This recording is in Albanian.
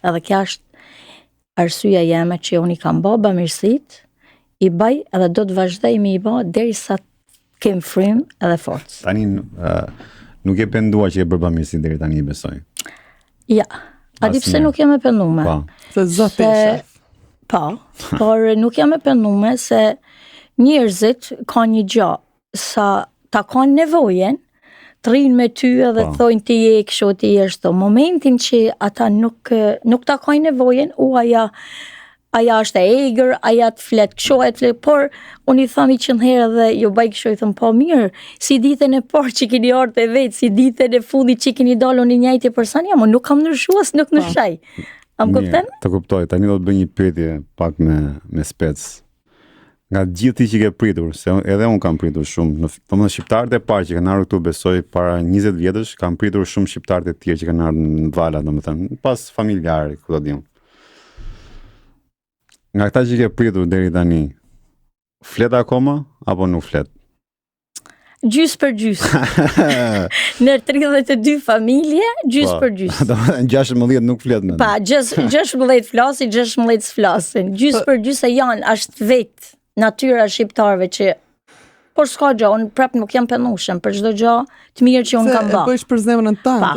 Edhe kja është arsyeja jeme që unë i kam bë bamirësit, i baj edhe do të vazhdoj me i bë derisa kem frym edhe forcë. Tani nuk e pendua që e bërë bamirësi deri tani, besoj. Ja, a di pse nuk jam e pendume? Po. Se zoti e shef. Po, por nuk jam e pendume se njerëzit ka një gjë, sa ta kanë nevojen, të rinë me ty edhe të thojnë ti je kështu, ti je ashtu. Momentin që ata nuk ta kanë nevojen, aja është e egrë, aja të flet kështu, por unë i thami 100 herë dhe ju baj kështu, i thëm, po mirë, si ditën e parë që keni ardhur e vetë, si ditën e fundit që keni dalë unë i njëjti person, ja, nuk kam ndryshuar, nuk ndryshoj. Am kupton? Të kuptoj, tani do të bëj një pyetje pak me spec. Nga gjithë që ke pritur, se edhe unë kam pritur shumë, domethënë shqiptarët e parë që kanë ardhur këtu, besoj para 20 vjetësh, kam pritur shumë shqiptarët e tjerë që kanë ardhur në vala, domethënë pas familjarë, ku do diun. Nga këta që ke pritur deri tani, flet akoma apo nuk flet? Gjys për gjys. Në 32 familje, gjys për gjys. Domethënë 16 nuk flet më. Pa, 16 flasin, 16 s'flasin. Gjys për gjys e janë, është vetë natyra shqiptarëve që por s'ka gjë, unë prap nuk jam pendushëm për çdo gjë të mirë që unë kam bërë. Se e bësh për zemrën tënde.